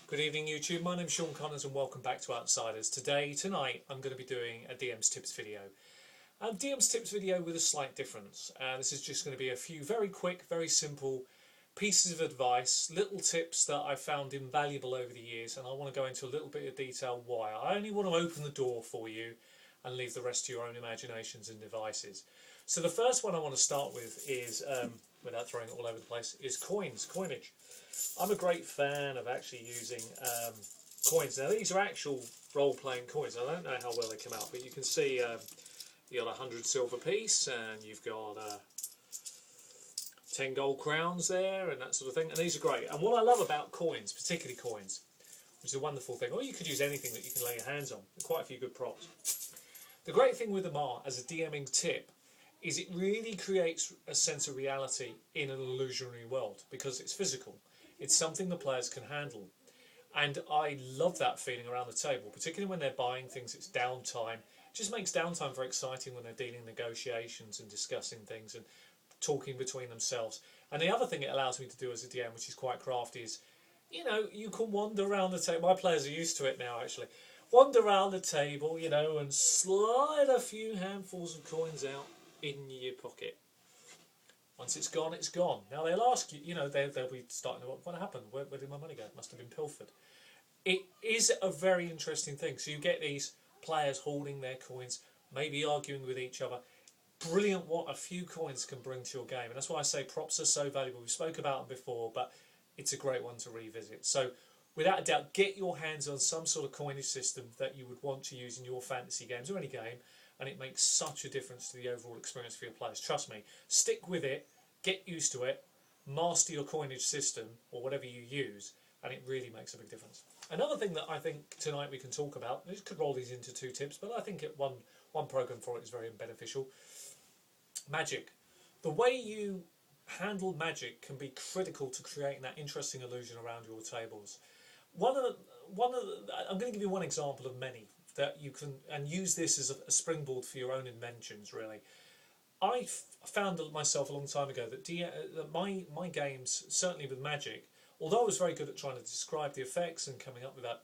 Good evening YouTube, my name's Sean Connors and welcome back to Outsiders. Tonight I'm going to be doing a DM's Tips video. DM's Tips video with a slight difference. This is just going to be a few very quick, very simple pieces of advice, little tips that I've found invaluable over the years, and I want to go into a little bit of detail why. I only want to open the door for you and leave the rest to your own imaginations and devices. So the first one I want to start with is, without throwing it all over the place, is coinage. I'm a great fan of actually using coins. Now these are actual role-playing coins. I don't know how well they come out, but you can see you've got 100 silver piece and you've got 10 gold crowns there and that sort of thing. And these are great. And what I love about coins, particularly coins, which is a wonderful thing, or you could use anything that you can lay your hands on. Quite a few good props. The great thing with them are, as a DMing tip, is it really creates a sense of reality in an illusionary world because it's physical. It's something the players can handle. And I love that feeling around the table, particularly when they're buying things, it's downtime. It just makes downtime very exciting when they're dealing negotiations and discussing things and talking between themselves. And the other thing it allows me to do as a DM, which is quite crafty, is, you know, you can wander around the table. My players are used to it now, actually. Wander around the table, you know, and slide a few handfuls of coins out in your pocket. Once it's gone, it's gone. Now they'll ask you, you know, they'll be starting to, what happened? Where did my money go? It must have been pilfered. It is a very interesting thing. So you get these players holding their coins, maybe arguing with each other. Brilliant what a few coins can bring to your game. And that's why I say props are so valuable. We spoke about them before, but it's a great one to revisit. So without a doubt, get your hands on some sort of coinage system that you would want to use in your fantasy games or any game. And it makes such a difference to the overall experience for your players. Trust me, stick with it, get used to it, master your coinage system or whatever you use, and it really makes a big difference. Another thing that I think tonight we can talk about, we could roll these into two tips, but I think one program for it is very beneficial. Magic. The way you handle magic can be critical to creating that interesting illusion around your tables. I'm going to give you one example of many that you can, and use this as a springboard for your own inventions, really. I found myself a long time ago that my games, certainly with Magic, although I was very good at trying to describe the effects and coming up with that,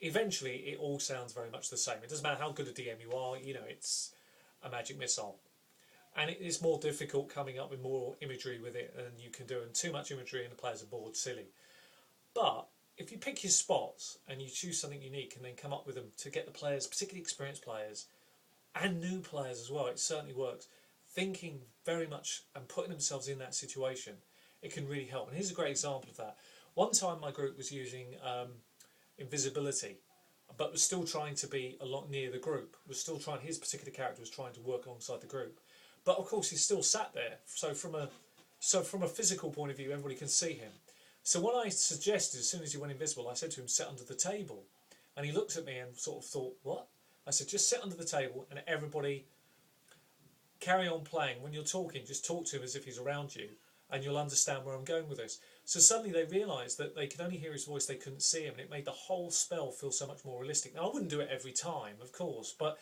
eventually it all sounds very much the same. It doesn't matter how good a DM you are, you know, it's a magic missile. And it is more difficult coming up with more imagery with it than you can do, and too much imagery and the players are bored silly. But if you pick your spots and you choose something unique and then come up with them to get the players, particularly experienced players and new players as well, it certainly works, thinking very much and putting themselves in that situation, it can really help. And here's a great example of that. One time my group was using invisibility, but was still trying to be a lot near the group. Was still trying, his particular character was trying to work alongside the group. But of course he still sat there. So from a physical point of view, everybody can see him. So what I suggested, as soon as he went invisible, I said to him, sit under the table. And he looked at me and sort of thought, what? I said, just sit under the table and everybody carry on playing. When you're talking, just talk to him as if he's around you and you'll understand where I'm going with this. So suddenly they realised that they could only hear his voice, they couldn't see him, and it made the whole spell feel so much more realistic. Now I wouldn't do it every time, of course, but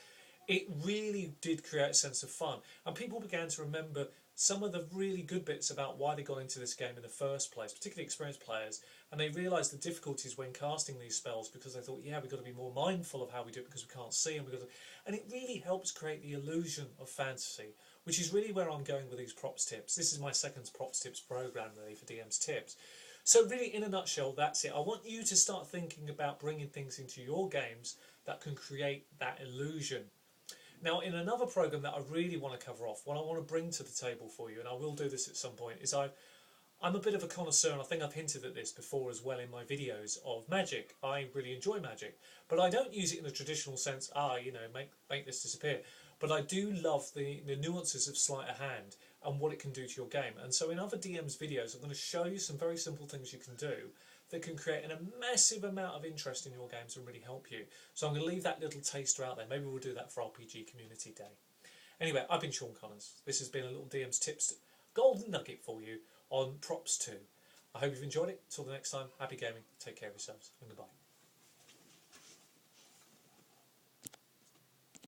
it really did create a sense of fun. And people began to remember some of the really good bits about why they got into this game in the first place, particularly experienced players, and they realised the difficulties when casting these spells because they thought, yeah, we've got to be more mindful of how we do it because we can't see them. And it really helps create the illusion of fantasy, which is really where I'm going with these props tips. This is my second props tips program really for DM's Tips. So really, in a nutshell, that's it. I want you to start thinking about bringing things into your games that can create that illusion. Now, in another program that I really want to cover off, what I want to bring to the table for you, and I will do this at some point, is I'm a bit of a connoisseur, and I think I've hinted at this before as well in my videos, of Magic. I really enjoy Magic, but I don't use it in a traditional sense, you know, make this disappear. But I do love the nuances of sleight of hand and what it can do to your game. And so in other DM's videos, I'm going to show you some very simple things you can do that can create a massive amount of interest in your games and really help you. So I'm going to leave that little taster out there. Maybe we'll do that for RPG Community Day. Anyway, I've been Sean Connors. This has been a little DM's Tips golden nugget for you on Props 2. I hope you've enjoyed it. Till the next time, happy gaming, take care of yourselves, and goodbye.